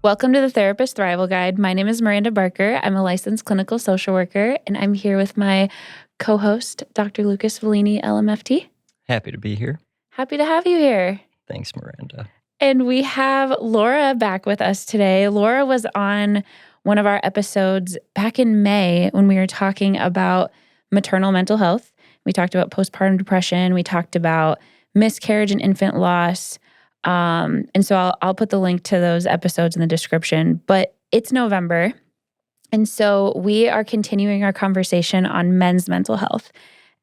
Welcome to the Therapist Thrival Guide. My name is Miranda Barker. I'm a licensed clinical social worker, and I'm here with my co-host, Dr. Lucas Volini, LMFT. Happy to be here. Happy to have you here. Thanks, Miranda. And we have Laura back with us today. Laura was on one of our episodes back in May when we were talking about maternal mental health. We talked about postpartum depression. We talked about miscarriage and infant loss. And so I'll put the link to those episodes in the description. But it's November, and so we are continuing our conversation on men's mental health.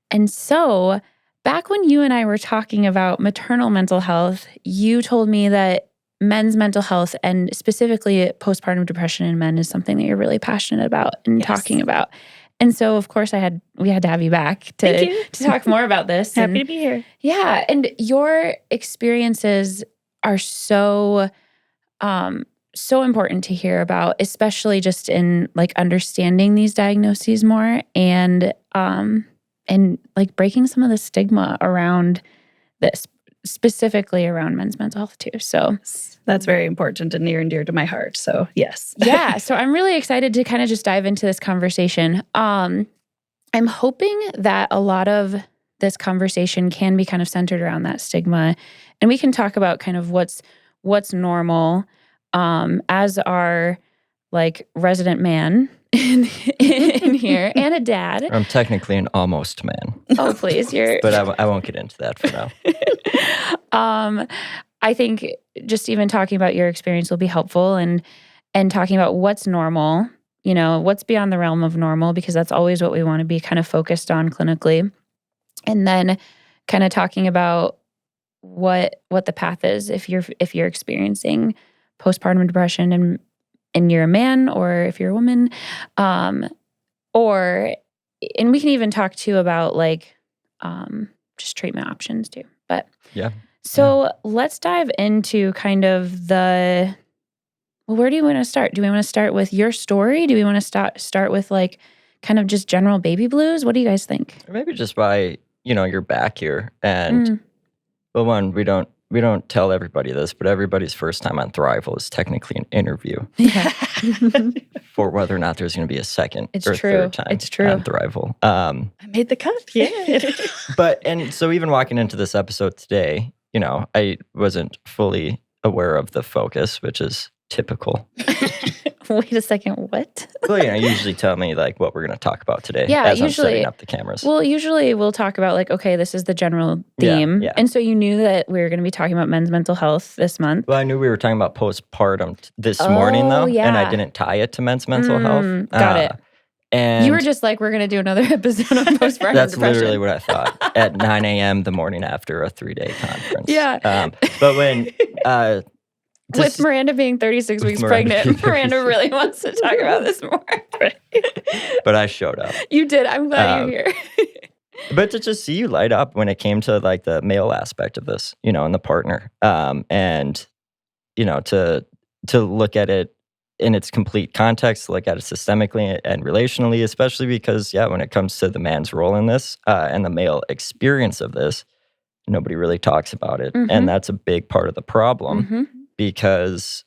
And so back when you and I were talking about maternal mental health, you told me that men's mental health and specifically postpartum depression in men is something that you're really passionate about and talking about. And so, of course, we had to have you back to talk more about this. Happy to be here. Yeah, and your experiences are so important to hear about, especially just in like understanding these diagnoses more and like breaking some of the stigma around this, specifically around men's mental health too. So that's very important and near and dear to my heart. So yes. Yeah. So I'm really excited to kind of just dive into this conversation. I'm hoping that a lot of this conversation can be kind of centered around that stigma, and we can talk about kind of what's normal as our like resident man in here and a dad. I'm technically an almost man. Oh, please, but I won't get into that for now. I think just even talking about your experience will be helpful, and talking about what's normal, you know, what's beyond the realm of normal, because that's always what we want to be kind of focused on clinically. And then kind of talking about what the path is if you're experiencing postpartum depression and you're a man, or if you're a woman, and we can even talk too about like just treatment options too. But so let's dive into kind of where do you want to start? Do we want to start with your story? Do we want to start with like kind of just general baby blues? What do you guys think? Or maybe just by, you're back here. And well, one, we don't tell everybody this, but everybody's first time on Thrival is technically an interview. Yeah. For whether or not there's going to be a second third time it's true. on Thrival. I made the cut. Yeah. And so even walking into this episode today, I wasn't fully aware of the focus, which is typical. Wait a second, what? Well, usually tell me like what we're going to talk about today. Yeah, as usually I'm setting up the cameras. Well, usually we'll talk about like, okay, this is the general theme. Yeah. And so you knew that we were going to be talking about men's mental health this month. Well, I knew we were talking about postpartum this morning though, and I didn't tie it to men's mental health. Got it. And you were just like, we're going to do another episode on postpartum That's depression. literally what I thought at 9 a.m. the morning after a 3-day conference. Yeah. But when... with Miranda being 36 weeks pregnant, Miranda really wants to talk about this more. But I showed up. You did. I'm glad you're here. But to just see you light up when it came to like the male aspect of this, and the partner, and to look at it in its complete context, look at it systemically and relationally, especially because when it comes to the man's role in this and the male experience of this, nobody really talks about it, and that's a big part of the problem. Because,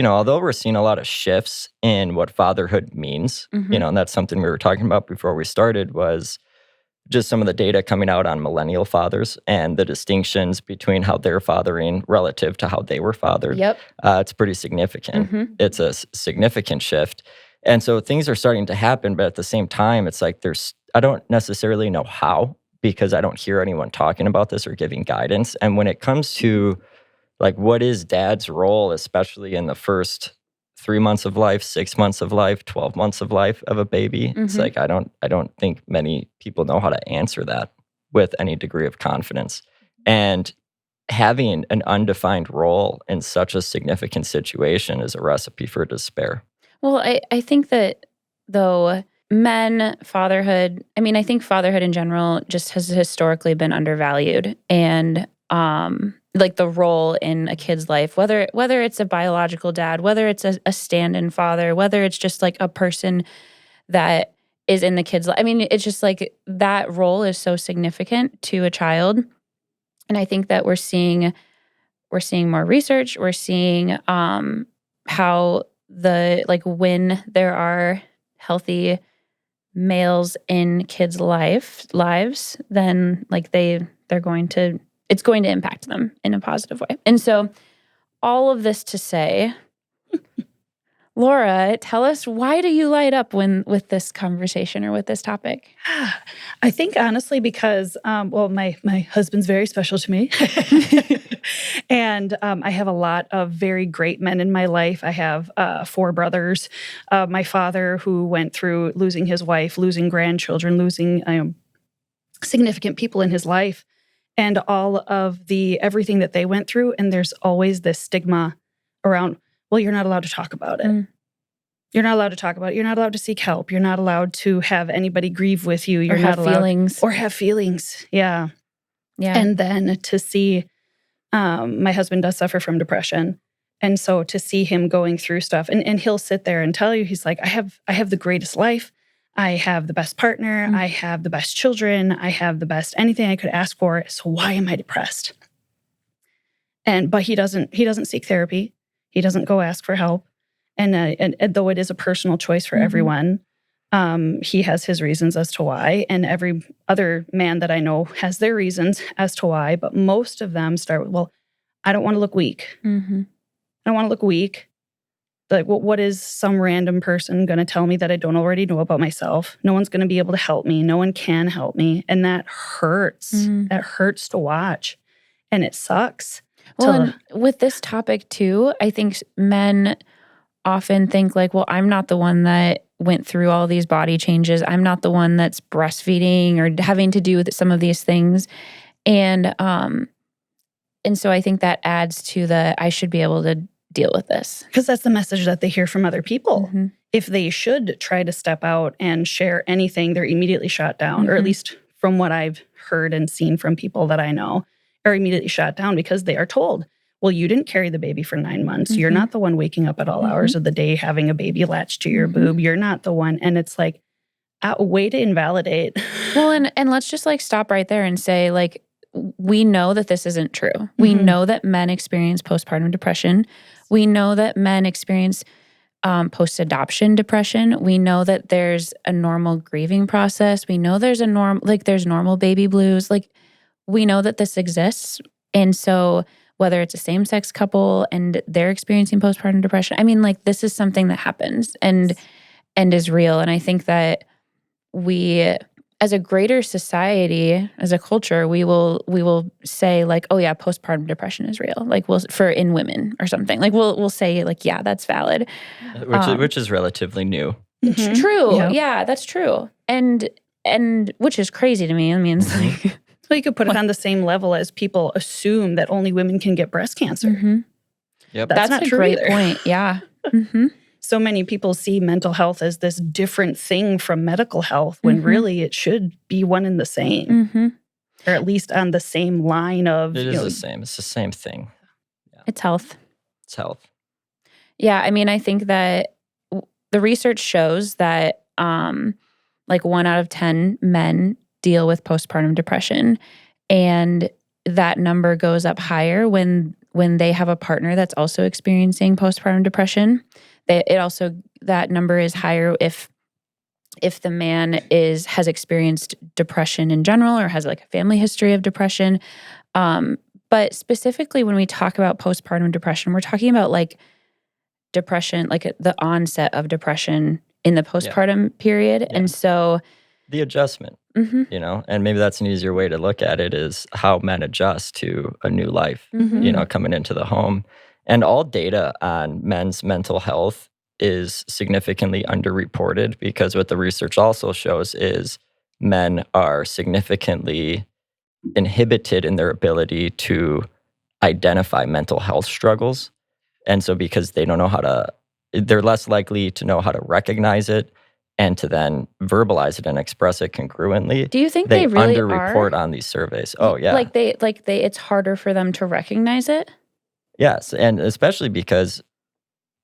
although we're seeing a lot of shifts in what fatherhood means, and that's something we were talking about before we started, was just some of the data coming out on millennial fathers and the distinctions between how they're fathering relative to how they were fathered. Yep. It's pretty significant. It's a significant shift. And so things are starting to happen, but at the same time, it's like I don't necessarily know how, because I don't hear anyone talking about this or giving guidance. And when it comes to like, what is dad's role, especially in the first 3 months of life, 6 months of life, 12 months of life of a baby? It's like, I don't think many people know how to answer that with any degree of confidence. And having an undefined role in such a significant situation is a recipe for despair. Well, I think that though fatherhood in general just has historically been undervalued, and like the role in a kid's life, whether it's a biological dad, whether it's a stand-in father, whether it's just like a person that is in the kid's life. It's just like that role is so significant to a child. And I think that we're seeing more research. We're seeing how when there are healthy males in kids' lives, then it's going to impact them in a positive way. And so all of this to say, Laura, tell us, why do you light up with this conversation or with this topic? I think honestly because, my husband's very special to me. And I have a lot of very great men in my life. I have 4 brothers. My father, who went through losing his wife, losing grandchildren, losing significant people in his life, and all of everything that they went through. And there's always this stigma around, well, you're not allowed to talk about it. Mm. You're not allowed to talk about it. You're not allowed to seek help. You're not allowed to have anybody grieve with you. You're not allowed feelings. Or have feelings. Yeah. Yeah. And then to see, my husband does suffer from depression. And so to see him going through stuff, and he'll sit there and tell you, he's like, I have the greatest life. I have the best partner. I have the best children. I have the best anything I could ask for. So why am I depressed? But he doesn't seek therapy. He doesn't go ask for help. And though it is a personal choice for everyone, he has his reasons as to why. And every other man that I know has their reasons as to why. But most of them start with, well, I don't want to look weak. Mm-hmm. I don't want to look weak. Like, what is some random person going to tell me that I don't already know about myself? No one's going to be able to help me. No one can help me. And that hurts. That hurts to watch. And it sucks. Well, and with this topic too, I think men often think like, well, I'm not the one that went through all these body changes. I'm not the one that's breastfeeding or having to do with some of these things. And so I think that adds to I should be able to deal with this. Because that's the message that they hear from other people. Mm-hmm. If they should try to step out and share anything, they're immediately shot down, or at least from what I've heard and seen from people that I know, are immediately shot down because they are told, well, you didn't carry the baby for 9 months. You're not the one waking up at all hours of the day having a baby latched to your boob. You're not the one. And it's like a way to invalidate. Well, and let's just like stop right there and say, like, we know that this isn't true. We know that men experience postpartum depression. We know that men experience post-adoption depression. We know that there's a normal grieving process. We know there's there's normal baby blues. Like, we know that this exists. And so whether it's a same-sex couple and they're experiencing postpartum depression, I mean, like, this is something that happens and is real. And I think that we, as a greater society, as a culture, we will say like, oh yeah, postpartum depression is real. Like, in women or something. Like, we'll say like, yeah, that's valid. Which is relatively new. True. Yep. Yeah, that's true. And which is crazy to me. I mean, it's like, well, you could put it on the same level as people assume that only women can get breast cancer. Yep. That's not a true great either. point. Yeah. So many people see mental health as this different thing from medical health when really it should be one and the same. Or at least on the same line of... It is the same. It's the same thing. Yeah. It's health. It's health. Yeah. I mean, I think that the research shows that like 1 out of 10 men deal with postpartum depression. And that number goes up higher when they have a partner that's also experiencing postpartum depression. That number is higher if the man has experienced depression in general or has like a family history of depression. But specifically when we talk about postpartum depression, we're talking about like depression, like the onset of depression in the postpartum period. Yeah. And so the adjustment, and maybe that's an easier way to look at it, is how men adjust to a new life, coming into the home. And all data on men's mental health is significantly underreported, because what the research also shows is men are significantly inhibited in their ability to identify mental health struggles. And so because they don't know they're less likely to know how to recognize it and to then verbalize it and express it congruently. Do you think they really underreport on these surveys? Oh yeah. It's harder for them to recognize it? Yes, and especially because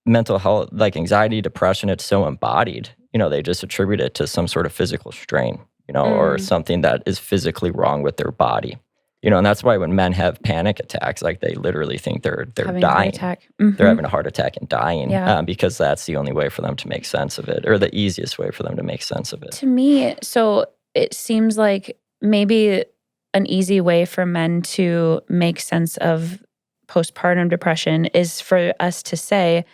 mental health, like anxiety, depression, it's so embodied. They just attribute it to some sort of physical strain, or something that is physically wrong with their body. And that's why when men have panic attacks, like they literally think they're Having a heart dying. attack. They're having a heart attack and dying Yeah. because that's the only way for them to make sense of it, or the easiest way for them to make sense of it. To me, so it seems like maybe an easy way for men to make sense of postpartum depression is for us to say,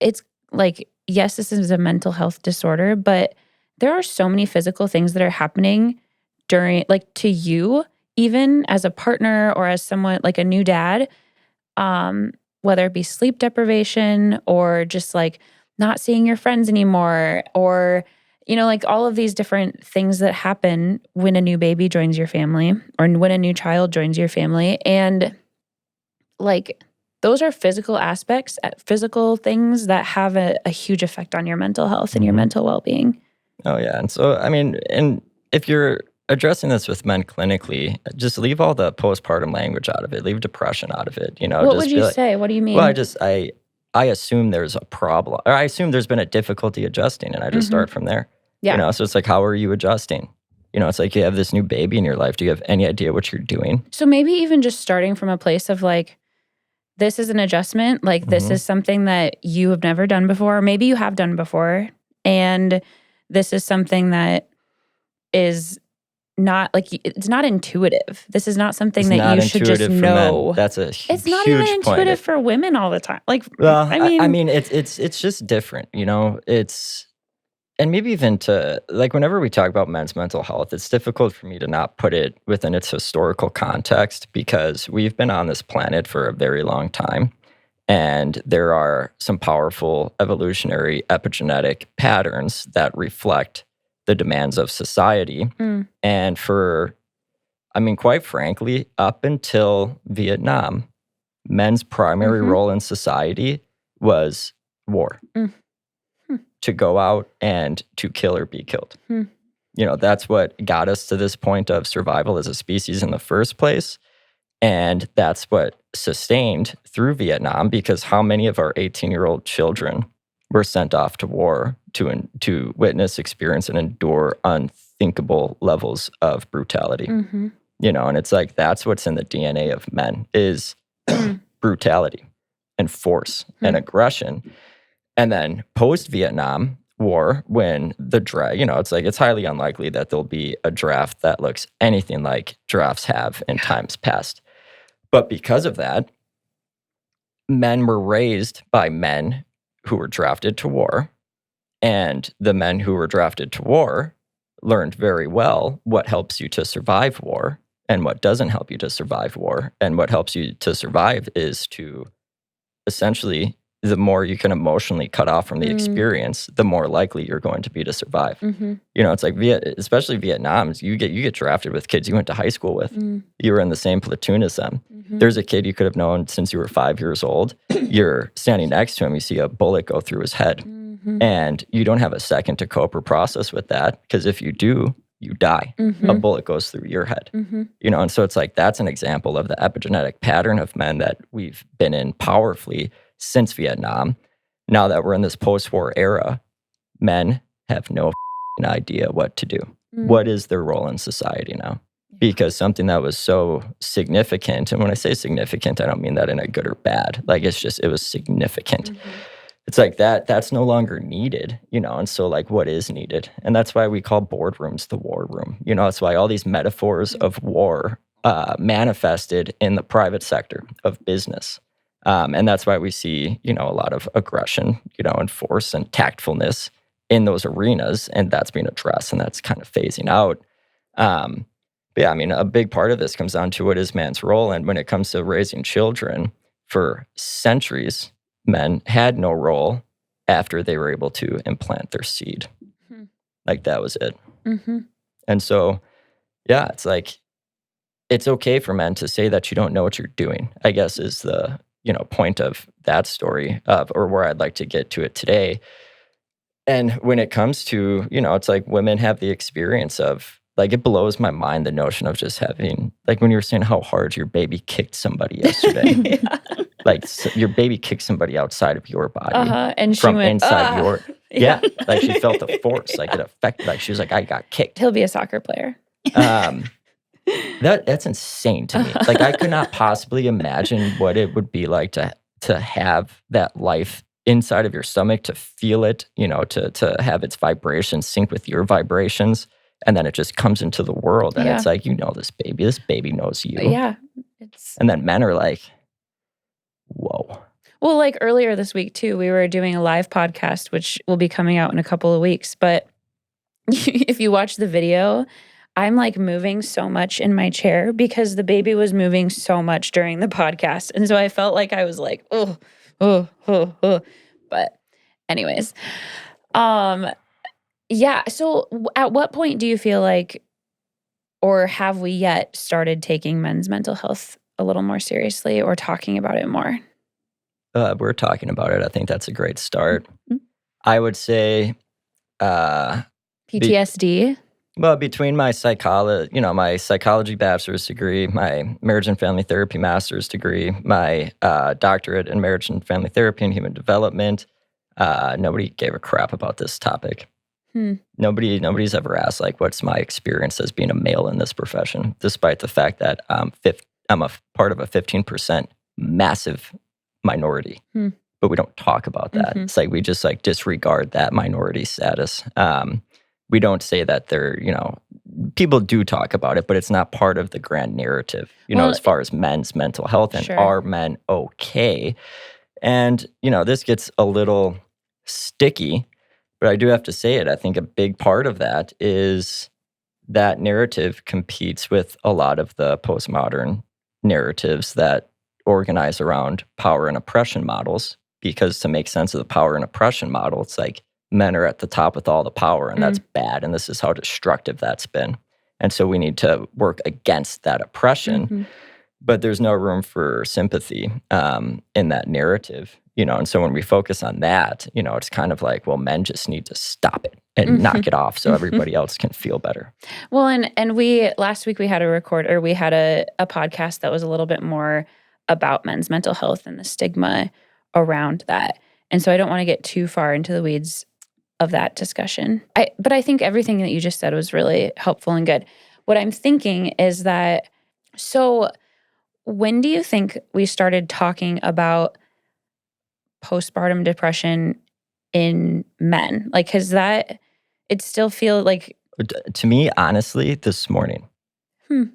it's like, yes, this is a mental health disorder, but there are so many physical things that are happening during, like, to you, even as a partner or as someone like a new dad, whether it be sleep deprivation or just like not seeing your friends anymore, or, like all of these different things that happen when a new baby joins your family or when a new child joins your family. And like, those are physical aspects, physical things that have a huge effect on your mental health and your mental well-being. Oh, yeah. And so, I mean, and if you're addressing this with men clinically, just leave all the postpartum language out of it. Leave depression out of it. What just would you say? What do you mean? Well, I assume there's a problem, or I assume there's been a difficulty adjusting, and I just start from there. Yeah. So it's like, how are you adjusting? It's like you have this new baby in your life. Do you have any idea what you're doing? So maybe even just starting from a place of like, this is an adjustment. Like, this is something that you have never done before. Maybe you have done before. And this is something that is not, like, it's not intuitive. This is not something that you should just know. That's a huge It's not even intuitive point. For women all the time. Like, well, I mean, it's just different, and maybe even to, like, whenever we talk about men's mental health, it's difficult for me to not put it within its historical context, because we've been on this planet for a very long time. And there are some powerful evolutionary epigenetic patterns that reflect the demands of society. And quite frankly, up until Vietnam, men's primary role in society was war. To go out and to kill or be killed. That's what got us to this point of survival as a species in the first place. And that's what sustained through Vietnam, because how many of our 18-year-old children were sent off to war to witness, experience, and endure unthinkable levels of brutality? And it's like, that's what's in the DNA of men is brutality and force and aggression. And then post-Vietnam War, when the draft, it's like, it's highly unlikely that there'll be a draft that looks anything like drafts have in times past. But because of that, men were raised by men who were drafted to war. And the men who were drafted to war learned very well what helps you to survive war and what doesn't help you to survive war. And what helps you to survive is to essentially, the more you can emotionally cut off from the experience, the more likely you're going to be to survive. It's like, especially Vietnam, you get drafted with kids you went to high school with. You were in the same platoon as them. There's a kid you could have known since you were 5 years old. You're standing next to him, you see a bullet go through his head. And you don't have a second to cope or process with that, because if you do, you die. A bullet goes through your head. And so it's like, that's an example of the epigenetic pattern of men that we've been in powerfully since Vietnam. Now that we're in this post-war era, men have no idea what to do. What is their role in society now? Because something that was so significant, and when I say significant, I don't mean that in a good or bad. Like, it was significant. It's like that's no longer needed, and so, like, what is needed? And that's why we call boardrooms the war room. That's why all these metaphors of war manifested in the private sector of business. And that's why we see, a lot of aggression, and force and tactfulness in those arenas, and that's being addressed, and that's kind of phasing out. But yeah, a big part of this comes down to what is man's role. And when it comes to raising children, for centuries, men had no role after they were able to implant their seed. Like, that was it. And so, yeah, it's like, it's okay for men to say that you don't know what you're doing, I guess, is the point of that story, or where I'd like to get to it today. And when it comes to, it's like, women have the experience of, like, it blows my mind, the notion of just having, like, when you were saying how hard your baby kicked somebody yesterday, like, your baby kicked somebody outside of your body, and she from went, inside your, like, she felt the force, like, it affected, like, she was like, I got kicked. He'll be a soccer player. That's insane to me. Like, I could not possibly imagine what it would be like to have that life inside of your stomach, to feel it, to have its vibrations sync with your vibrations, and then it just comes into the world, and it's like, this baby knows you. Yeah. And then men are like, whoa. Well, like earlier this week too, we were doing a live podcast, which will be coming out in a couple of weeks. But if you watch the video, I'm like moving so much in my chair because the baby was moving so much during the podcast. And so I felt like I was like, oh. But anyways, yeah. So at what point do you feel like, or have we yet started taking men's mental health a little more seriously or talking about it more? We're talking about it. I think that's a great start. Mm-hmm. I would say PTSD. Well, between my psychology bachelor's degree, my marriage and family therapy master's degree, my doctorate in marriage and family therapy and human development, nobody gave a crap about this topic. Nobody's ever asked, like, what's my experience as being a male in this profession, despite the fact that I'm a part of a 15% massive minority. But we don't talk about that. It's like we just like disregard that minority status. We don't say that they're, people do talk about it, but it's not part of the grand narrative, as far as men's mental health and are men okay? And, this gets a little sticky, but I do have to say it. I think a big part of that is that narrative competes with a lot of the postmodern narratives that organize around power and oppression models, because to make sense of the power and oppression model, it's like men are at the top with all the power, and that's bad, and this is how destructive that's been. And so we need to work against that oppression, but there's no room for sympathy in that narrative, and so when we focus on that, it's kind of like, well, men just need to stop it and knock it off so everybody else can feel better. Well, and last week we had a podcast that was a little bit more about men's mental health and the stigma around that. And so I don't want to get too far into the weeds of that discussion. But I think everything that you just said was really helpful and good. What I'm thinking is that, so when do you think we started talking about postpartum depression in men? Like, has that, it still feel like... To me, honestly, this morning.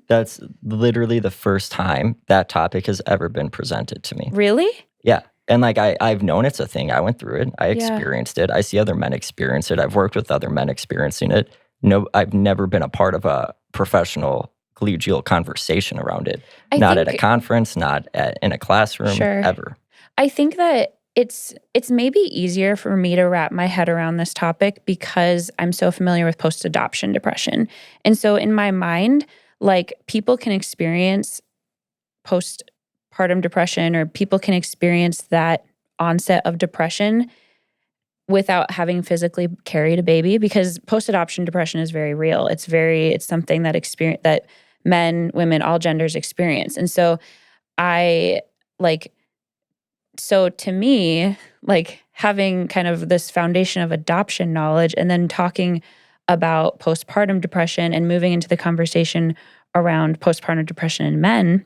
That's literally the first time that topic has ever been presented to me. Really? Yeah. And like I've known it's a thing. I went through it. I experienced it. I see other men experience it. I've worked with other men experiencing it. No, I've never been a part of a professional collegial conversation around it. Not at a conference, not in a classroom, ever. I think that it's maybe easier for me to wrap my head around this topic because I'm so familiar with post-adoption depression. And so in my mind, like, people can experience postpartum depression, or people can experience that onset of depression without having physically carried a baby, because post-adoption depression is very real. It's something that men, women, all genders experience. And so so to me, like, having kind of this foundation of adoption knowledge and then talking about postpartum depression and moving into the conversation around postpartum depression in men,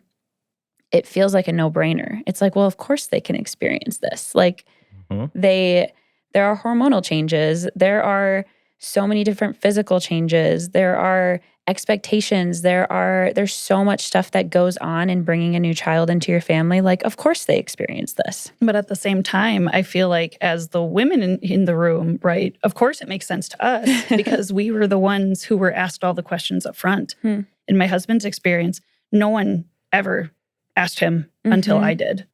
it feels like a no-brainer. It's like, well, of course they can experience this. Like, there are hormonal changes. There are so many different physical changes. There are expectations. There's so much stuff that goes on in bringing a new child into your family. Like, of course they experience this. But at the same time, I feel like as the women in the room, right, of course it makes sense to us because we were the ones who were asked all the questions up front. In my husband's experience, no one ever asked him until I did.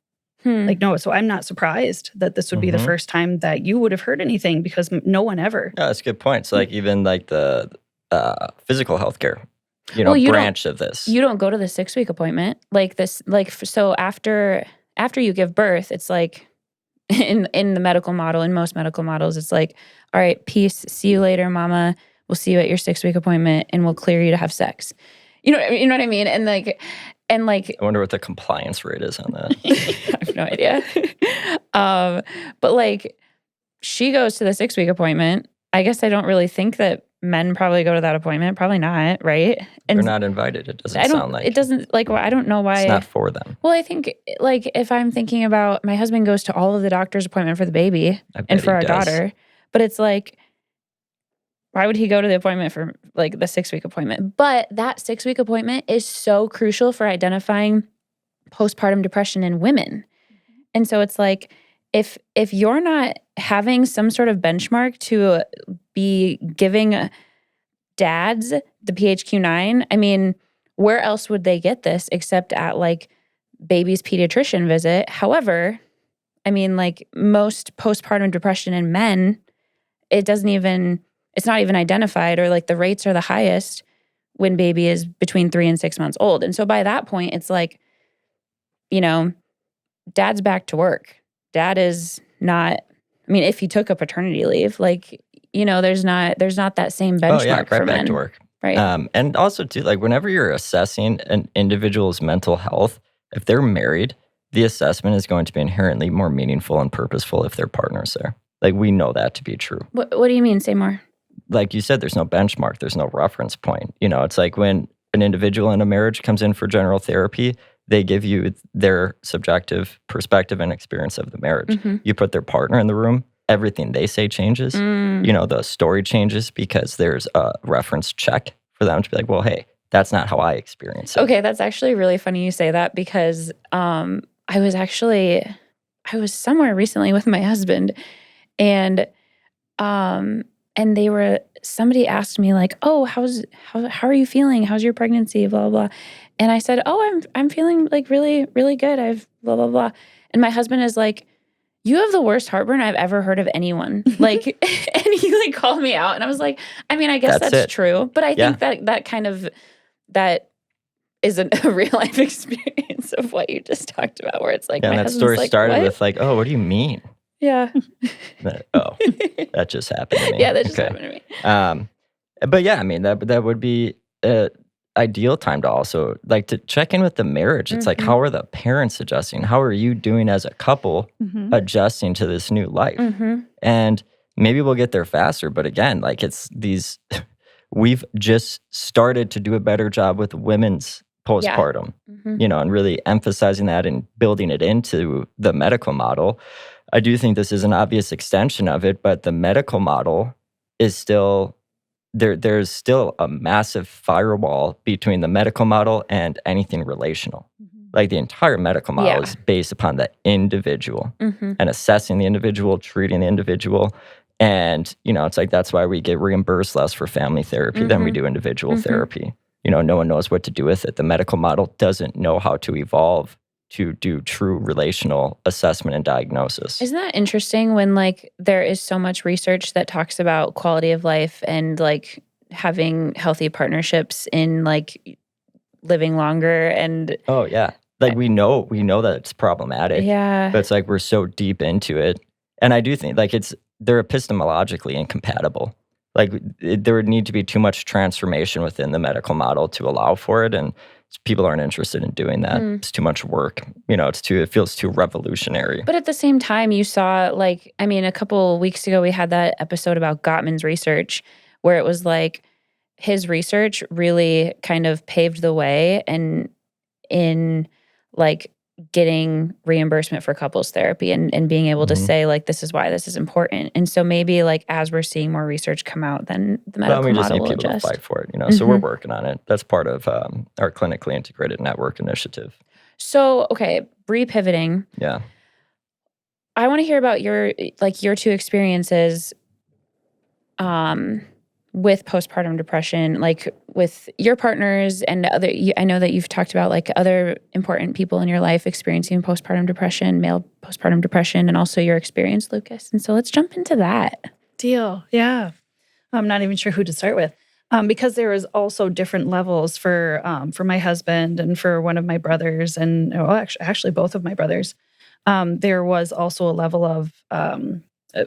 Like, no, so I'm not surprised that this would be the first time that you would have heard anything, because no one ever. Yeah, that's a good point. So like even like the physical healthcare, branch of this. You don't go to the 6-week appointment like this. Like, so after you give birth, it's like in the medical model, in most medical models, it's like, all right, peace, see you later, mama. We'll see you at your 6-week appointment and we'll clear you to have sex. You know what I mean? And like, I wonder what the compliance rate is on that. I have no idea. But like, she goes to the 6-week appointment. I guess I don't really think that men probably go to that appointment? Probably not, right? They're not invited. It doesn't sound like. It doesn't, like, well, I don't know why. It's not for them. Well, I think, like, if I'm thinking about, my husband goes to all of the doctor's appointment for the baby and for our daughter, but it's like, why would he go to the appointment for, like, the 6-week appointment? But that 6-week appointment is so crucial for identifying postpartum depression in women. And so it's like, if you're not having some sort of benchmark to be giving dads the PHQ-9, I mean, where else would they get this except at, like, baby's pediatrician visit? However, I mean, like, most postpartum depression in men, it's not even identified, or, like, the rates are the highest when baby is between 3 and 6 months old. And so by that point, it's like, you know, dad's back to work. Dad is not, I mean, if he took a paternity leave, like, you know, there's not that same benchmark for men. Back to work. Right. And also too, like, whenever you're assessing an individual's mental health, if they're married, the assessment is going to be inherently more meaningful and purposeful if their partner's there. Like, we know that to be true. What do you mean? Say more. Like you said, there's no benchmark. There's no reference point. You know, it's like when an individual in a marriage comes in for general therapy, they give you their subjective perspective and experience of the marriage. Mm-hmm. You put their partner in the room, everything they say changes. You know, the story changes because there's a reference check for them to be like, well, hey, that's not how I experience it. Okay, that's actually really funny you say that, because I was somewhere recently with my husband, and somebody asked me, like, oh, how are you feeling? How's your pregnancy? Blah, blah, blah. And I said, oh, I'm feeling, like, really, really good. I've blah, blah, blah. And my husband is like, you have the worst heartburn I've ever heard of anyone. Like, and he, like, called me out, and I was like, I mean, I guess that's true. But I think that isn't a real life experience of what you just talked about, where it's like, yeah, my and that husband's story like, started what? with, like, oh, what do you mean? Yeah. That just happened to me. Yeah, that just happened to me. But yeah, I mean, that would be an ideal time to also, like, to check in with the marriage. It's like, how are the parents adjusting? How are you doing as a couple adjusting to this new life? And maybe we'll get there faster. But again, like, it's these, we've just started to do a better job with women's postpartum, you know, and really emphasizing that and building it into the medical model. I do think this is an obvious extension of it, but the medical model is still, there's still a massive firewall between the medical model and anything relational. Like, the entire medical model is based upon the individual and assessing the individual, treating the individual. And, you know, it's like, that's why we get reimbursed less for family therapy than we do individual therapy. You know, no one knows what to do with it. The medical model doesn't know how to evolve to do true relational assessment and diagnosis. Isn't that interesting when, like, there is so much research that talks about quality of life and, like, having healthy partnerships in, like, living longer and... Oh, yeah. Like, we know that it's problematic. Yeah. But it's like, we're so deep into it. And I do think, like, they're epistemologically incompatible. Like, there would need to be too much transformation within the medical model to allow for it. And people aren't interested in doing that. It's too much work. You know, it feels too revolutionary. But at the same time, you saw, like, I mean, a couple weeks ago, we had that episode about Gottman's research, where it was like, his research really kind of paved the way and in, like, getting reimbursement for couples therapy and being able to say, like, this is why this is important. And so maybe, like, as we're seeing more research come out, then the medical we just model need will people adjust. to fight for it, you know. So we're working on it. That's part of our clinically integrated network initiative. So, okay, re-pivoting. Yeah. I want to hear about your two experiences with postpartum depression, like, with your partners and other. I know that you've talked about, like, other important people in your life experiencing postpartum depression, male postpartum depression, and also your experience, Lucas. And so let's jump into that. Deal. Yeah. I'm not even sure who to start with. Because there was also different levels for my husband and for one of my brothers, and actually both of my brothers. There was also a level of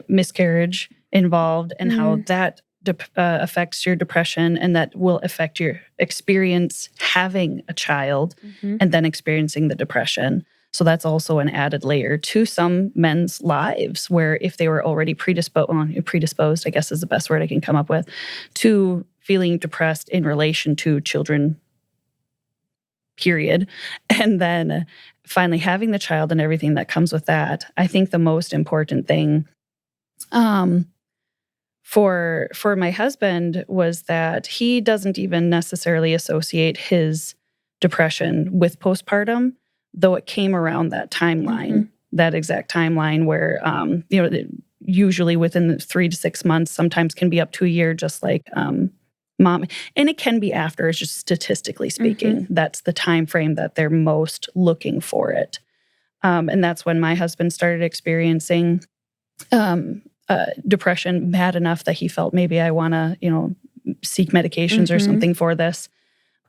miscarriage involved, and how that affects your depression, and that will affect your experience having a child and then experiencing the depression. So that's also an added layer to some men's lives, where if they were already predisposed, I guess is the best word I can come up with, to feeling depressed in relation to children, period. And then finally having the child and everything that comes with that. I think the most important thing for my husband was that he doesn't even necessarily associate his depression with postpartum, though it came around that timeline, that exact timeline where, usually within the 3 to 6 months, sometimes can be up to a year, just like mom. And it can be after, it's just statistically speaking. That's the time frame that they're most looking for it. And that's when my husband started experiencing depression bad enough that he felt maybe I want to, seek medications or something for this.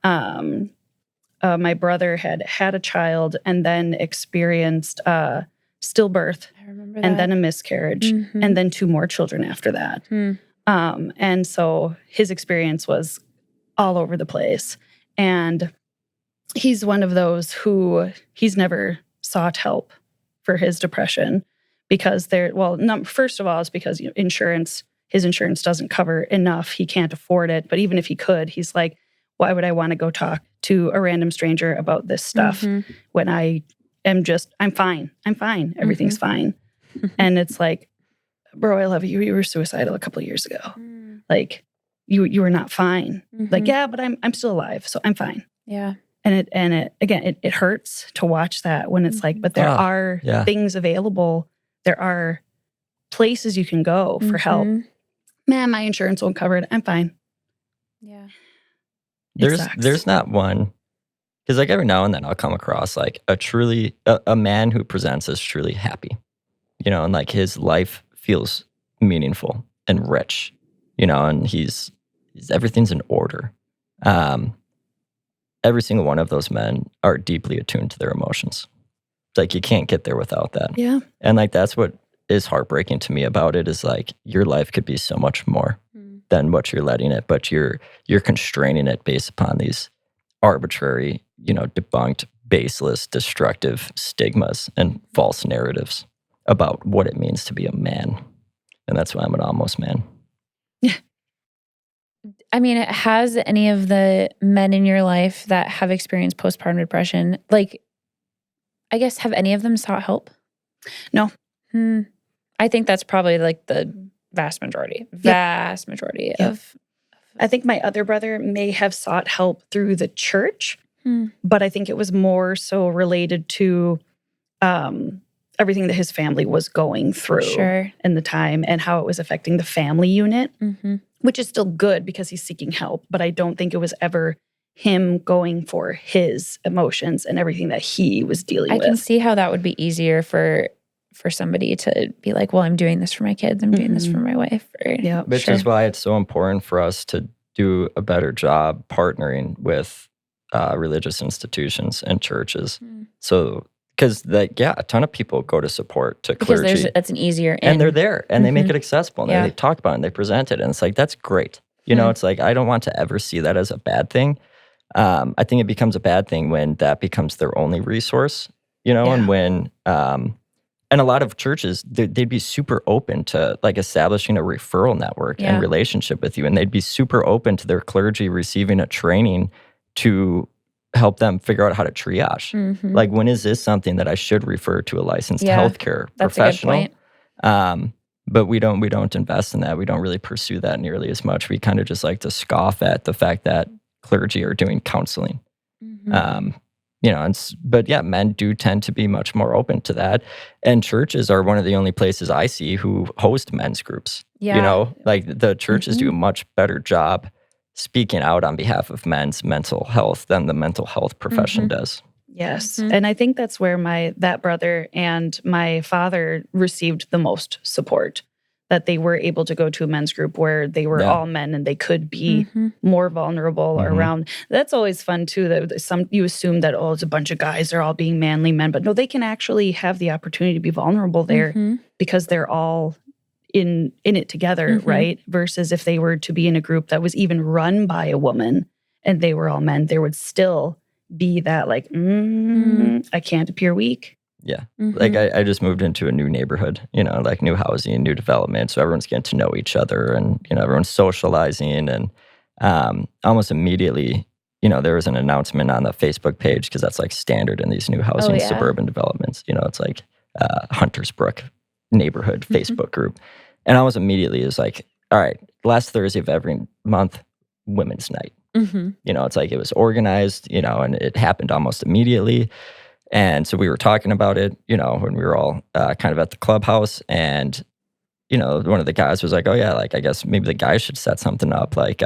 My brother had a child and then experienced stillbirth and then a miscarriage and then 2 more children after that. And so his experience was all over the place. And he's one of those who he's never sought help for his depression because first of all, it's because his insurance doesn't cover enough. He can't afford it. But even if he could, he's like, why would I want to go talk to a random stranger about this stuff when I'm fine. I'm fine. Everything's fine. And it's like, bro, I love you. You were suicidal a couple of years ago. Like you were not fine. Like, yeah, but I'm still alive. So I'm fine. Yeah. And it hurts to watch that when it's like, but there are things available. There are places you can go for help. Man, my insurance won't cover it. I'm fine. Yeah. There's not one, because like every now and then I'll come across like a man who presents as truly happy, and like his life feels meaningful and rich, and he's everything's in order. Every single one of those men are deeply attuned to their emotions. Like you can't get there without that. Yeah. And like that's what is heartbreaking to me about it is like your life could be so much more than what you're letting it, but you're constraining it based upon these arbitrary, debunked, baseless, destructive stigmas and false narratives about what it means to be a man. And that's why I'm an almost man. Yeah. I mean, has any of the men in your life that have experienced postpartum depression, like, I guess, have any of them sought help? No. I think that's probably like the vast majority of. I think my other brother may have sought help through the church, but I think it was more so related to everything that his family was going through in the time and how it was affecting the family unit, which is still good because he's seeking help. But I don't think it was ever him going for his emotions and everything that he was dealing with. I can see how that would be easier for somebody to be like, well, I'm doing this for my kids. I'm doing this for my wife. Which is why it's so important for us to do a better job partnering with religious institutions and churches. So, because a ton of people go to support to clergy. Because that's an easier and they're there and they make it accessible and they talk about it and they present it and it's like, that's great. It's like, I don't want to ever see that as a bad thing. I think it becomes a bad thing when that becomes their only resource, and when, and a lot of churches, they'd be super open to like establishing a referral network and relationship with you. And they'd be super open to their clergy receiving a training to help them figure out how to triage. Like, when is this something that I should refer to a licensed healthcare professional? A good point. But we don't invest in that. We don't really pursue that nearly as much. We kind of just like to scoff at the fact that clergy are doing counseling. Men do tend to be much more open to that. And churches are one of the only places I see who host men's groups. Like the churches do a much better job speaking out on behalf of men's mental health than the mental health profession does. Yes. And I think that's where that brother and my father received the most support, that they were able to go to a men's group where they were all men and they could be more vulnerable around. That's always fun too, that you assume that, it's a bunch of guys, they're all being manly men, but no, they can actually have the opportunity to be vulnerable there because they're all in it together, right? Versus if they were to be in a group that was even run by a woman and they were all men, there would still be that like, I can't appear weak. Yeah. Mhm. Like I just moved into a new neighborhood, like new housing, new development. So everyone's getting to know each other and, everyone's socializing. And almost immediately, there was an announcement on the Facebook page because that's like standard in these new housing yeah. suburban developments. It's like Hunters Brook neighborhood Facebook group. And almost immediately it was like, all right, last Thursday of every month, women's night. It's like it was organized, and it happened almost immediately. And so we were talking about it, when we were all kind of at the clubhouse. And, one of the guys was like, oh, yeah, like, I guess maybe the guys should set something up like,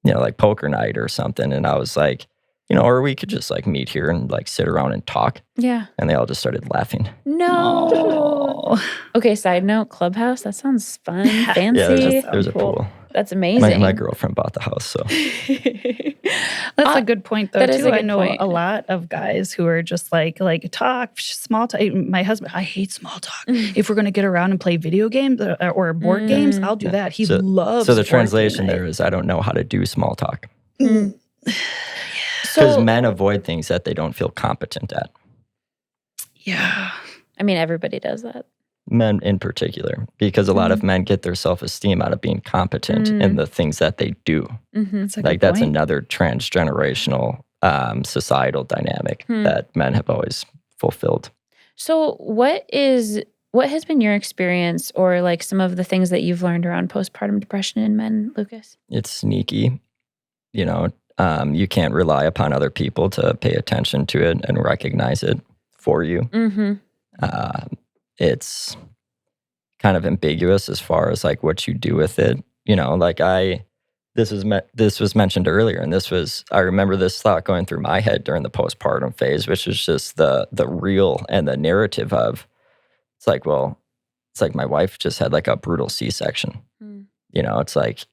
like poker night or something. And I was like, or we could just like meet here and like sit around and talk. Yeah. And they all just started laughing. No. Okay, side note, clubhouse, that sounds fun, fancy. Yeah, there's a cool. pool. That's amazing. My girlfriend bought the house, so. That's a good point, though, that is too. a good I know point. a lot of guys who are just like talk, small talk. My husband, I hate small talk. If we're going to get around and play video games or board games, I'll do that. He loves So the board translation game there is I don't know how to do small talk. night. Because men avoid things that they don't feel competent at. Yeah. I mean, everybody does that. Men in particular, because a lot of men get their self-esteem out of being competent in the things that they do. That's a Like good that's point. another transgenerational societal dynamic that men have always fulfilled. So what has been your experience or like some of the things that you've learned around postpartum depression in men, Lucas? It's sneaky, you can't rely upon other people to pay attention to it and recognize it for you. It's kind of ambiguous as far as like what you do with it. Like this was mentioned earlier, and I remember this thought going through my head during the postpartum phase, which is just the real and the narrative of, it's like my wife just had like a brutal C-section. It's like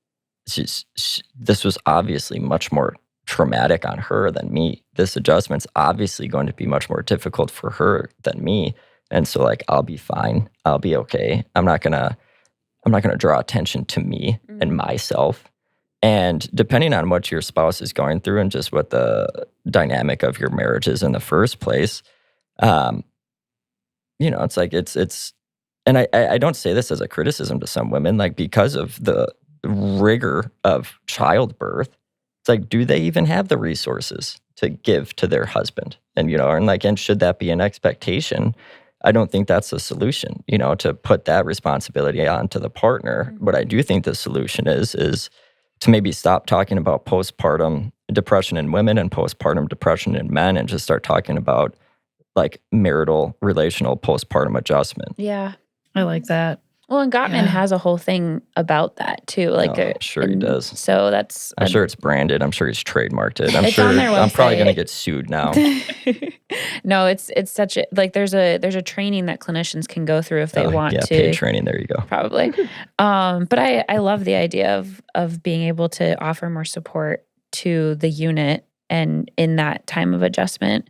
this was obviously much more traumatic on her than me. This adjustment's obviously going to be much more difficult for her than me. And so like, I'll be fine. I'll be okay. I'm not gonna draw attention to me and myself. And depending on what your spouse is going through and just what the dynamic of your marriage is in the first place, it's like it's and I don't say this as a criticism to some women, like because of the rigor of childbirth, it's like, do they even have the resources to give to their husband? And, and should that be an expectation? I don't think that's the solution, to put that responsibility onto the partner. What I do think the solution is to maybe stop talking about postpartum depression in women and postpartum depression in men and just start talking about like marital relational postpartum adjustment. Yeah. I like that. Well, and Gottman Yeah. has a whole thing about that too. Like, I'm sure he does. So that's. I'm sure it's branded. I'm sure he's trademarked it. I'm It's sure on their I'm probably website. going to get sued now. No, it's such a like. There's a training that clinicians can go through if they want to. Paid training. There you go. Probably. But I love the idea of being able to offer more support to the unit and in that time of adjustment.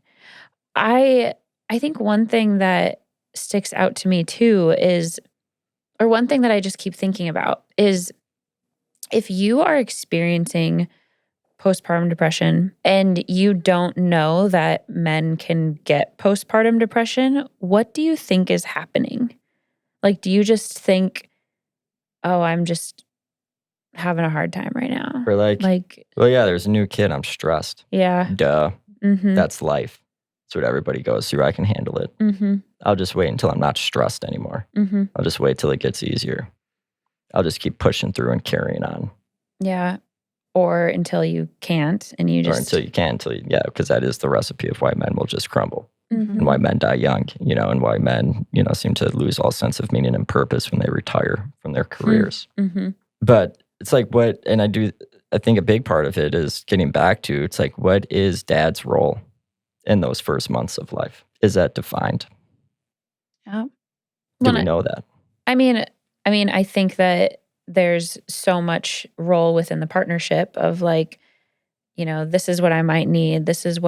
I think one thing that sticks out to me too is, or one thing that I just keep thinking about is, if you are experiencing postpartum depression and you don't know that men can get postpartum depression, what do you think is happening? Like, do you just think, oh, I'm just having a hard time right now? Or like, well, yeah, there's a new kid. I'm stressed. Yeah. Duh. Mm-hmm. That's life. That's what everybody goes through. I can handle it. Mm-hmm. I'll just wait until I'm not stressed anymore. Mm-hmm. I'll just wait till it gets easier. I'll just keep pushing through and carrying on. Yeah. Or until you can't and you just... Or until you can, because that is the recipe of why men will just crumble. Mm-hmm. And why men die young, and why men, seem to lose all sense of meaning and purpose when they retire from their careers. Mm-hmm. But it's like I think a big part of it is getting back to, it's like, what is dad's role in those first months of life? Is that defined? Yeah. Do we know that? I mean, I think that there's so much role within the partnership of like, this is what I might need. This is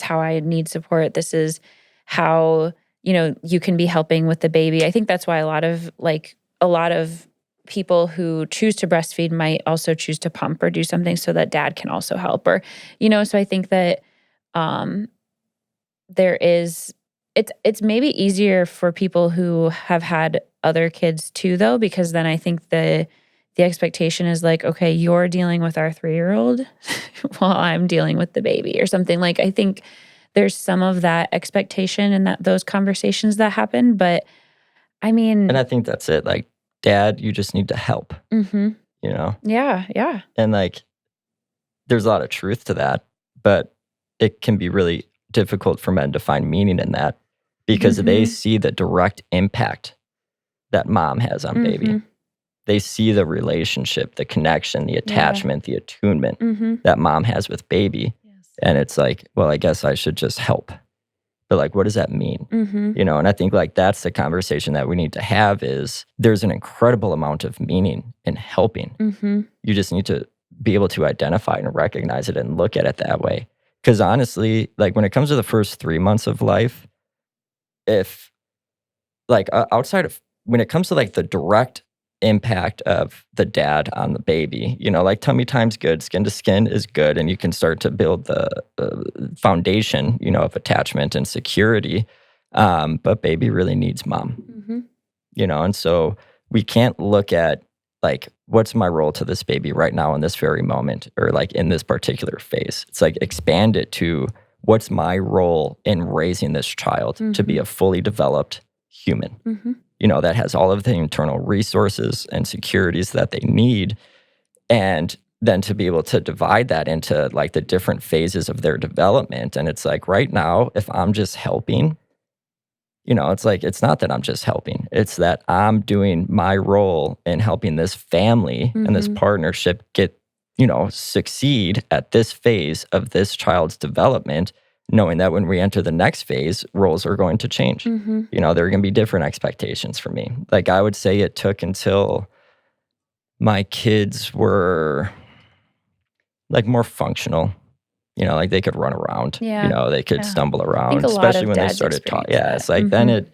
how I need support. This is how, you can be helping with the baby. I think that's why a lot of people who choose to breastfeed might also choose to pump or do something so that dad can also help, or, so I think that there is, it's maybe easier for people who have had other kids too, though, because then I think the expectation is like, okay, you're dealing with our 3-year-old while I'm dealing with the baby or something. Like, I think there's some of that expectation and that those conversations that happen. But I mean, And I think that's it. Like, dad, you just need to help, mm-hmm. you know? Yeah. And like, there's a lot of truth to that, but it can be really difficult for men to find meaning in that because they see the direct impact that mom has on baby. They see the relationship, the connection, the attachment, the attunement that mom has with baby. Yes. And it's like, well, I guess I should just help. But like, what does that mean? You know, and I think like that's the conversation that we need to have is there's an incredible amount of meaning in helping. You just need to be able to identify and recognize it and look at it that way. Because honestly, like when it comes to the first 3 months of life, if like outside of when it comes to like the direct impact of the dad on the baby, you know, like tummy time's good, skin to skin is good, and you can start to build the foundation, you know, of attachment and security. But baby really needs mom, you know, and so we can't look at like, what's my role to this baby right now in this very moment or like in this particular phase. It's like expand it to what's my role in raising this child to be a fully developed human, you know, that has all of the internal resources and securities that they need. And then to be able to divide that into like the different phases of their development. And it's like right now, if I'm just helping, you know, it's like, it's not that I'm just helping. It's that I'm doing my role in helping this family and this partnership get, you know, succeed at this phase of this child's development, knowing that when we enter the next phase, roles are going to change. You know, there are going to be different expectations for me. Like I would say it took until my kids were like more functional. You know, like they could run around, you know, they could stumble around, especially when they started talking. Yeah, it's like then it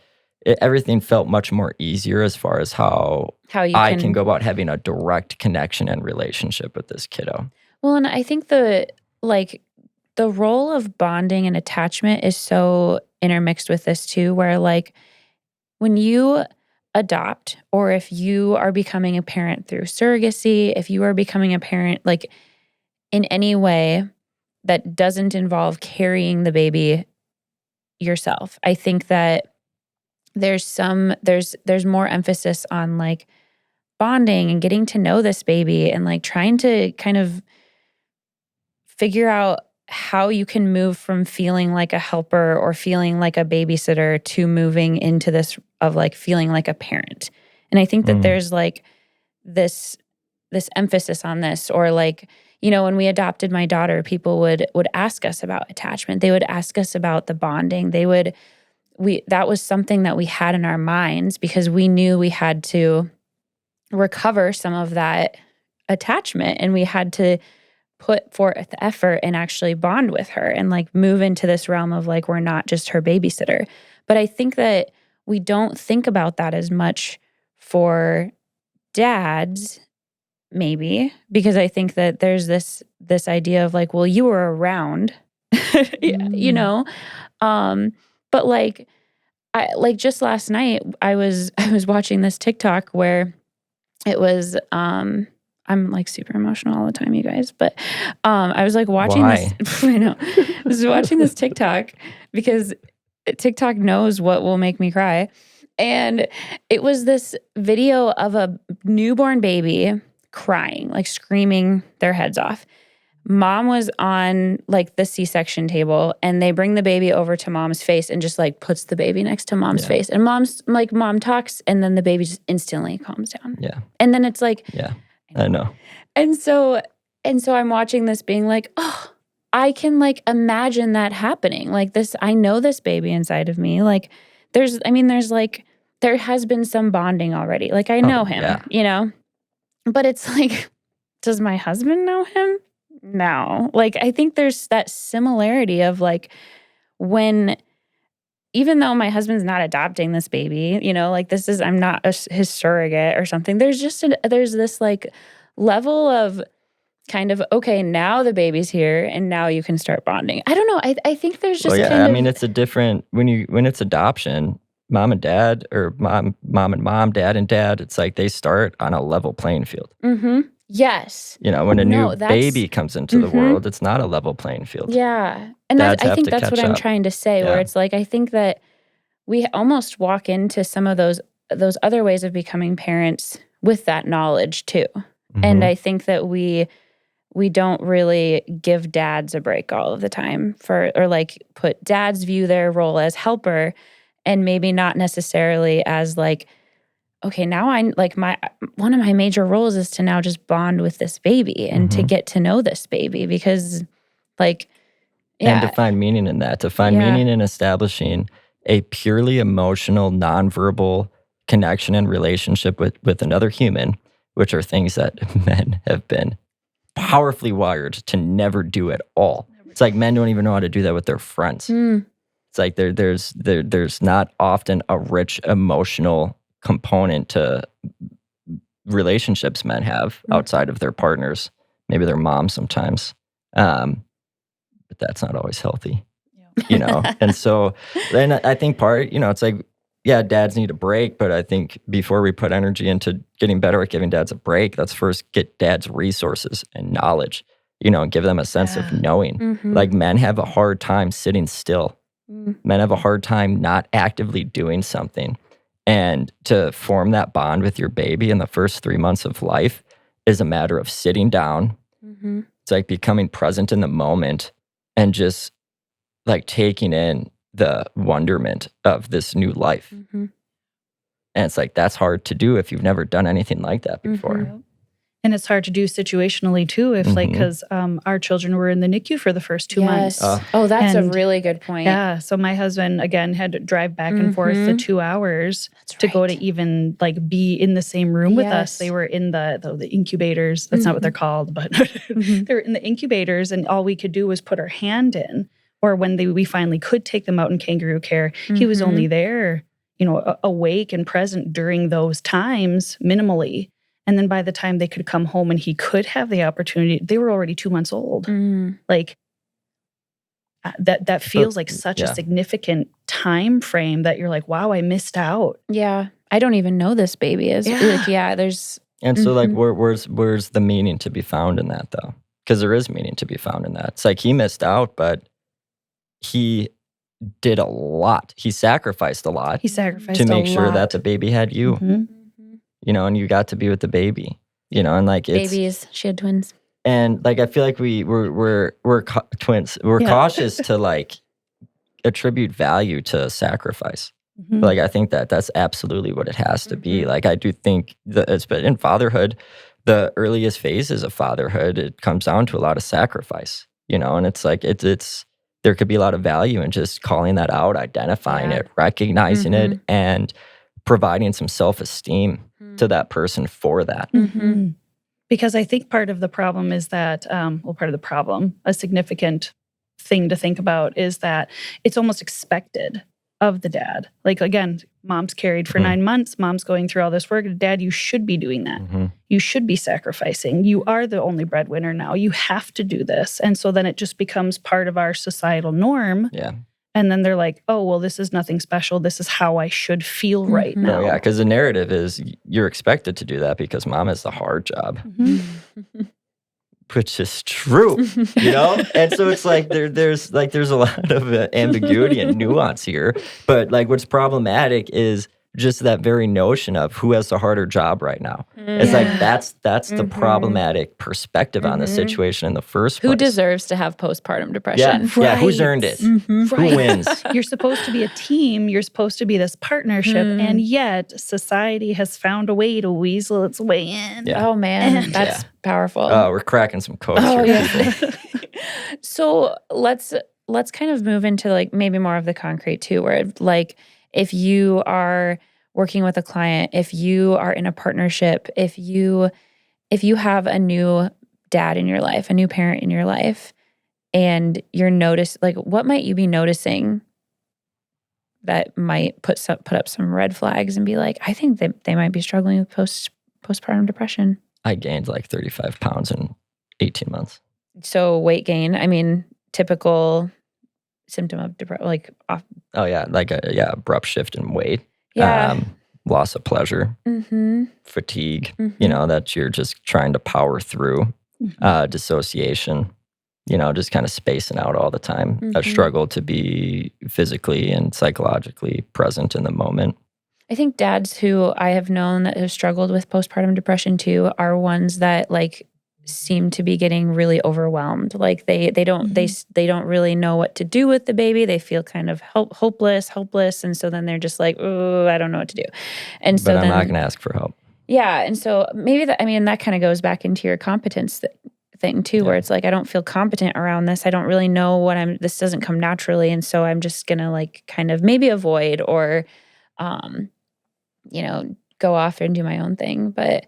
everything felt much more easier as far as how I can go about having a direct connection and relationship with this kiddo. Well, and I think the role of bonding and attachment is so intermixed with this too, where like when you adopt or if you are becoming a parent through surrogacy, if you are becoming a parent like in any way that doesn't involve carrying the baby yourself, I think that there's more emphasis on like bonding and getting to know this baby and like trying to kind of figure out how you can move from feeling like a helper or feeling like a babysitter to moving into this of like feeling like a parent. And I think that there's like this emphasis on this, or like, you know, when we adopted my daughter, people would ask us about attachment. They would ask us about the bonding. That was something that we had in our minds because we knew we had to recover some of that attachment and we had to put forth the effort and actually bond with her and like move into this realm of like, we're not just her babysitter. But I think that we don't think about that as much for dads, maybe, because I think that there's this idea of like, well, you were around, you know? But like, I just last night I was watching this TikTok where it was, I'm like super emotional all the time, you guys. But I was like watching this. I know. I was watching this TikTok because TikTok knows what will make me cry. And it was this video of a newborn baby crying, like screaming their heads off. Mom was on like the C-section table and they bring the baby over to mom's face and just like puts the baby next to mom's face. And mom talks and then the baby just instantly calms down. Yeah. And then it's like, yeah, I know. And so I'm watching this being like, oh, I can like imagine that happening. Like this, I know this baby inside of me. Like there has been some bonding already. Like I know him, you know, but it's like, does my husband know him? No. Like I think there's that similarity of like when, even though my husband's not adopting this baby, you know, like I'm not his surrogate or something. There's just there's this like level of kind of, okay, now the baby's here and now you can start bonding. I don't know. I think there's just I mean, it's a different, when it's adoption, mom and dad, or mom and mom, dad and dad, it's like they start on a level playing field. Yes. When a new baby comes into the world, it's not a level playing field. Yeah. And I think that's what I'm trying to say, where it's like, I think that we almost walk into some of those other ways of becoming parents with that knowledge too. And I think that we don't really give dads a break all of the time or like put dads view their role as helper, and maybe not necessarily as like, okay, now one of my major roles is to now just bond with this baby and to get to know this baby, because like, and to find meaning in that, to find meaning in establishing a purely emotional, nonverbal connection and relationship with another human, which are things that men have been powerfully wired to never do at all. It's like men don't even know how to do that with their friends. It's like there's not often a rich emotional component to relationships men have outside of their partners, maybe their mom sometimes, but that's not always healthy, And so then I think it's like, dads need a break, but I think before we put energy into getting better at giving dads a break, let's first get dads resources and knowledge, and give them a sense of knowing. Like, men have a hard time sitting still. Men have a hard time not actively doing something. And to form that bond with your baby in the first 3 months of life is a matter of sitting down. It's like becoming present in the moment and just like taking in the wonderment of this new life. And it's like, that's hard to do if you've never done anything like that before. And it's hard to do situationally too, if because our children were in the NICU for the first 2 months. That's a really good point. Yeah, so my husband again had to drive back and forth the 2 hours to go to even like be in the same room with us. They were in the incubators. That's not what they're called, but they were in the incubators, and all we could do was put our hand in. Or when we finally could take them out in kangaroo care, he was only there, awake and present during those times minimally. And then by the time they could come home and he could have the opportunity, they were already 2 months old. Like that feels like such a significant time frame that you're like, wow, I missed out. Yeah. I don't even know this baby is. There's. And so like, where's the meaning to be found in that though? Because there is meaning to be found in that. It's like he missed out, but he did a lot. He sacrificed a lot. To make sure that the baby had you. And you got to be with the baby, and like babies. She had twins, and like I feel like we're twins. We're cautious to like attribute value to sacrifice. But like I think that's absolutely what it has to be. Like I do think but in fatherhood, the earliest phases of fatherhood, it comes down to a lot of sacrifice, and it's like it's there could be a lot of value in just calling that out, identifying it, recognizing it, and providing some self-esteem to that person for that. Because I think part of the problem is that, a significant thing to think about is that it's almost expected of the dad. Like, again, mom's carried for 9 months, mom's going through all this work. Dad, you should be doing that. You should be sacrificing. You are the only breadwinner now. You have to do this. And so then it just becomes part of our societal norm. Yeah. And then they're like, oh, well, this is nothing special. This is how I should feel right now. Oh, yeah, because the narrative is you're expected to do that because mom has the hard job. Which is true, And so it's like there's a lot of ambiguity and nuance here. But like what's problematic is just that very notion of who has the harder job right now. It's like that's the problematic perspective on the situation in the first place. Who deserves to have postpartum depression? Yeah, who's earned it? Who wins? You're supposed to be a team. You're supposed to be this partnership. And yet society has found a way to weasel its way in. Yeah. Oh, man. That's powerful. Oh, we're cracking some codes here, people. So let's kind of move into like maybe more of the concrete too, where like if you are working with a client, if you are in a partnership, if you have a new dad in your life, a new parent in your life, and you're what might you be noticing that might put up some red flags and be like, I think that they might be struggling with postpartum depression? I gained like 35 pounds in 18 months. So weight gain, I mean, typical symptom of depression, like off. Oh yeah, like abrupt shift in weight. Yeah. Loss of pleasure, fatigue, that you're just trying to power through, dissociation, just kind of spacing out all the time. A struggle to be physically and psychologically present in the moment. I think dads who I have known that have struggled with postpartum depression too are ones that like seem to be getting really overwhelmed. Like they don't they don't really know what to do with the baby. They feel kind of hopeless, and so then they're just like, oh, I don't know what to do. And so I'm not going to ask for help. Yeah, and so maybe that kind of goes back into your competence thing too, where it's like I don't feel competent around this. I don't really know this doesn't come naturally, and so I'm just gonna like kind of maybe avoid or, go off and do my own thing. But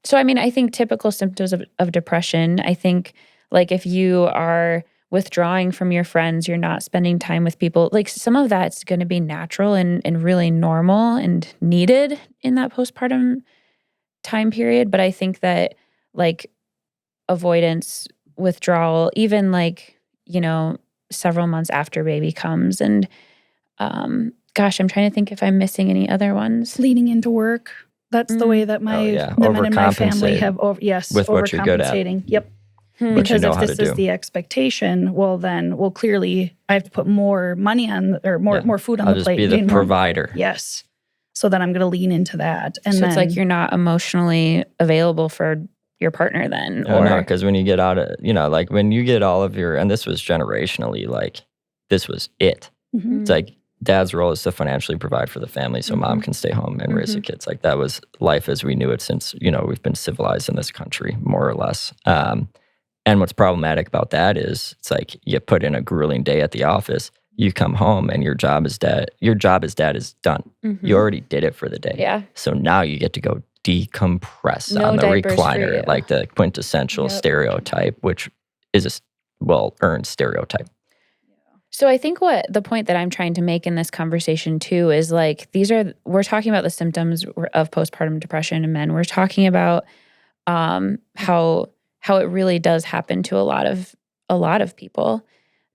so, I mean, I think typical symptoms of depression, I think, like, if you are withdrawing from your friends, you're not spending time with people, like, some of that's going to be natural and really normal and needed in that postpartum time period. But I think that, like, avoidance, withdrawal, even, like, several months after baby comes. And, gosh, I'm trying to think if I'm missing any other ones. Leaning into work. That's the way that the men in my family have with what you're good at. Yep. Because if this is the expectation, well, clearly I have to put more money on or more food on the plate. I'll just be the provider. Yes. So then I'm going to lean into that. And so then, it's like you're not emotionally available for your partner then. No, because when you get out of, like when you get all of and this was generationally, like this was it. It's like, dad's role is to financially provide for the family so mom can stay home and raise the kids. Like that was life as we knew it since, we've been civilized in this country, more or less. And what's problematic about that is it's like you put in a grueling day at the office, you come home and your job as dad is done. You already did it for the day. Yeah. So now you get to go decompress on the recliner, like the quintessential stereotype, which is a well-earned stereotype. So I think the point that I'm trying to make in this conversation too is like we're talking about the symptoms of postpartum depression in men. We're talking about how it really does happen to a lot of people,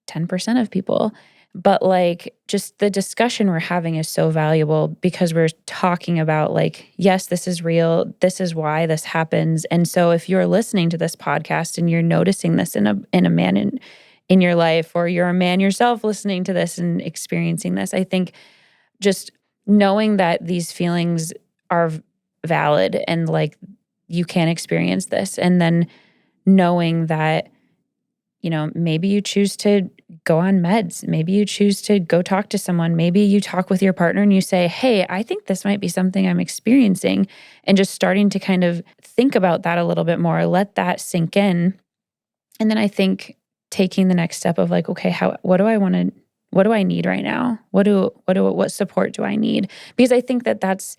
10% of people. But like just the discussion we're having is so valuable because we're talking about like, yes, this is real. This is why this happens. And so if you're listening to this podcast and you're noticing this in a man in your life, or you're a man yourself listening to this and experiencing this, I think just knowing that these feelings are valid and like you can experience this, and then knowing that, maybe you choose to go on meds, maybe you choose to go talk to someone, maybe you talk with your partner and you say, hey, I think this might be something I'm experiencing, and just starting to kind of think about that a little bit more, let that sink in. And then I think taking the next step of like, okay, what do I need right now? What support do I need? Because I think that's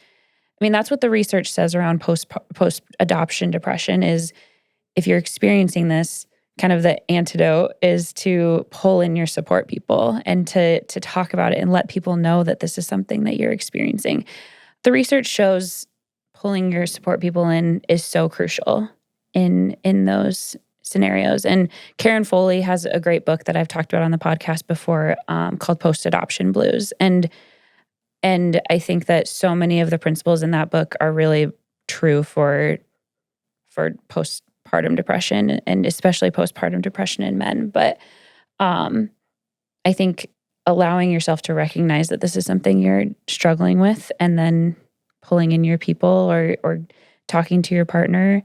what the research says around post-adoption depression is if you're experiencing this, kind of the antidote is to pull in your support people and to talk about it and let people know that this is something that you're experiencing. The research shows pulling your support people in is so crucial in those scenarios. And Karen Foley has a great book that I've talked about on the podcast before called Post-Adoption Blues. And I think that so many of the principles in that book are really true for postpartum depression, and especially postpartum depression in men. But I think allowing yourself to recognize that this is something you're struggling with, and then pulling in your people or talking to your partner.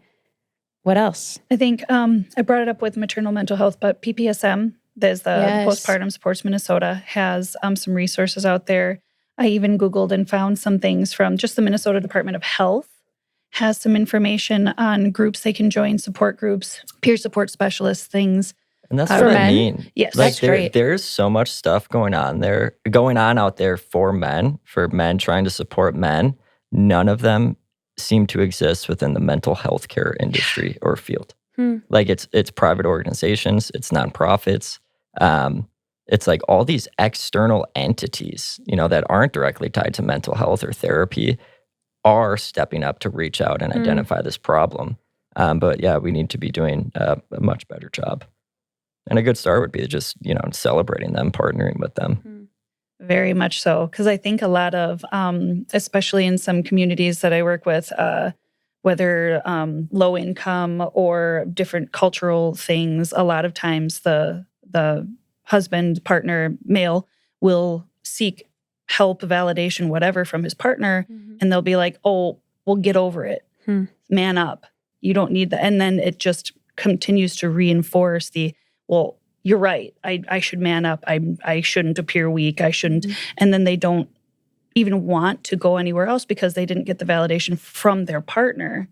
What else? I think I brought it up with Maternal Mental Health, but PPSM, there's the Postpartum Supports Minnesota, has some resources out there. I even Googled and found some things from just the Minnesota Department of Health, has some information on groups they can join, support groups, peer support specialists, things. And that's what I mean. Yes, like that's great. There's so much stuff going on out there for men trying to support men. None of them seem to exist within the mental health care industry or field. Like it's private organizations, it's nonprofits. It's like all these external entities, that aren't directly tied to mental health or therapy are stepping up to reach out and identify this problem. But yeah, we need to be doing a much better job. And a good start would be just, celebrating them, partnering with them. Very much so. Because I think a lot of, especially in some communities that I work with, whether low income or different cultural things, a lot of times the husband, partner, male will seek help, validation, whatever from his partner. And they'll be like, oh, we'll get over it. Man up. You don't need that. And then it just continues to reinforce well, you're right. I should man up. I shouldn't appear weak. I shouldn't. And then they don't even want to go anywhere else because they didn't get the validation from their partner,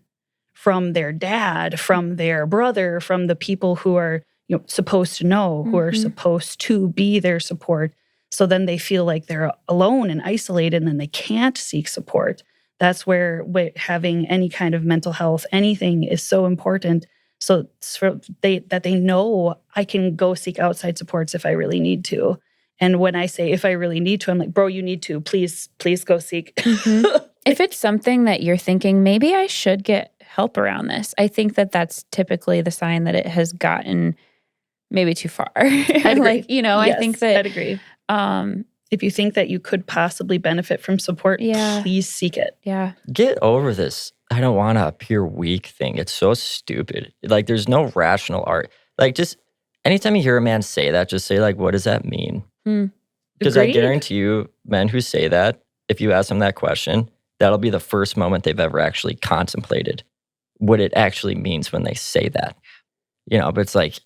from their dad, from their brother, from the people who are supposed to know, who are supposed to be their support. So then they feel like they're alone and isolated and then they can't seek support. That's where having any kind of mental health, anything is so important. So that they know I can go seek outside supports if I really need to. And when I say if I really need to, I'm like, bro, you need to. Please go seek. If it's something that you're thinking, maybe I should get help around this, I think that that's typically the sign that it has gotten maybe too far. I'd agree. Yes, I think that I'd agree. If you think that you could possibly benefit from support, please seek it. Yeah. Get over this I don't want to appear weak thing. It's so stupid. Like, there's no rational art. Like, just anytime you hear a man say that, just say, like, what does that mean? Because I guarantee you, men who say that, if you ask them that question, that'll be the first moment they've ever actually contemplated what it actually means when they say that. But it's like,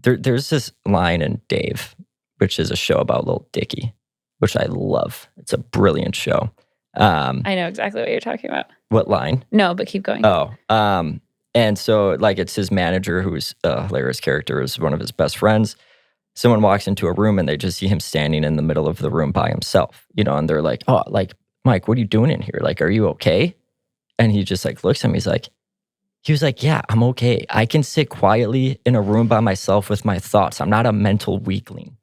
there's this line in Dave, which is a show about Lil Dicky, which I love. It's a brilliant show. I know exactly what you're talking about. What line? No, but keep going. Oh, and so, like, it's his manager, who's a hilarious character, is one of his best friends. Someone walks into a room and they just see him standing in the middle of the room by himself, and they're like, oh, like, Mike, what are you doing in here? Like, are you okay? And he just like looks at me. He was like, yeah, I'm okay. I can sit quietly in a room by myself with my thoughts. I'm not a mental weakling.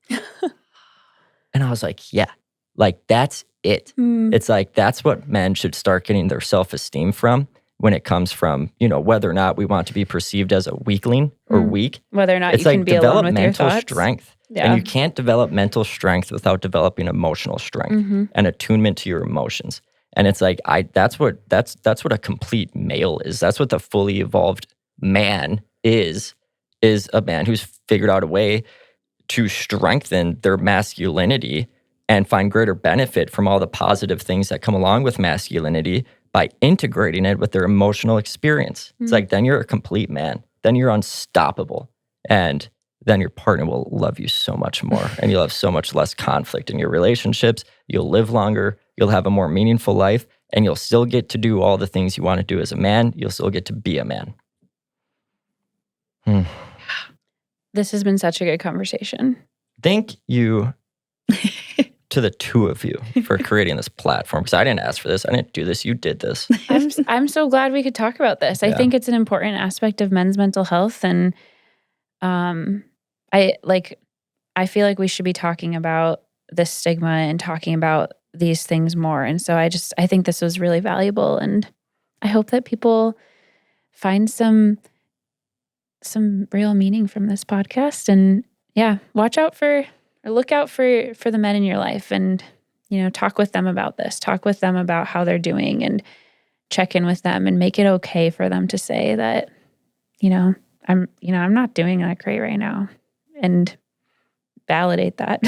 And I was like, yeah, like, that's it. It's like, that's what men should start getting their self-esteem from when it comes from, whether or not we want to be perceived as a weakling or weak. Whether or not it's you like can be alone with your mental thoughts. Strength. Yeah. And you can't develop mental strength without developing emotional strength and attunement to your emotions. And it's like, that's what a complete male is. That's what the fully evolved man is a man who's figured out a way to strengthen their masculinity and find greater benefit from all the positive things that come along with masculinity by integrating it with their emotional experience. It's like, then you're a complete man. Then you're unstoppable. And then your partner will love you so much more. And you'll have so much less conflict in your relationships. You'll live longer. You'll have a more meaningful life. And you'll still get to do all the things you want to do as a man. You'll still get to be a man. This has been such a good conversation. Thank you to the two of you for creating this platform, because I didn't ask for this. I didn't do this. You did this. I'm so glad we could talk about this. I think it's an important aspect of men's mental health, and I feel like we should be talking about this stigma and talking about these things more. And so I think this was really valuable, and I hope that people find some real meaning from this podcast. And look out for the men in your life, and talk with them about this. Talk with them about how they're doing, and check in with them, and make it okay for them to say that, I'm not doing that great right now, and validate that.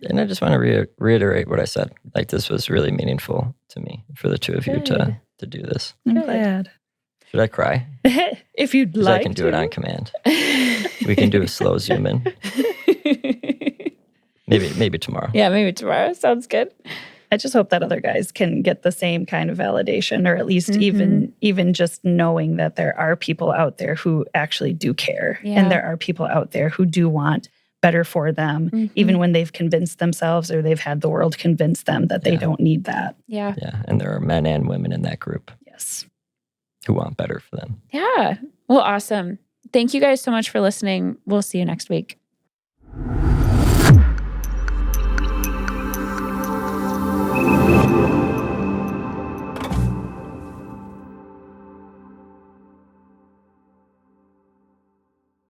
And I just want to reiterate what I said. Like, this was really meaningful to me for the two of you to do this. I'm glad. Should I cry? If you'd like I can do it on command. We can do a slow zoom in. Maybe tomorrow. Yeah, maybe tomorrow. Sounds good. I just hope that other guys can get the same kind of validation, or at least even just knowing that there are people out there who actually do care. Yeah. And there are people out there who do want better for them, even when they've convinced themselves or they've had the world convince them that they don't need that. Yeah. Yeah. And there are men and women in that group. Yes. Who want better for them. Yeah. Well, awesome. Thank you guys so much for listening. We'll see you next week.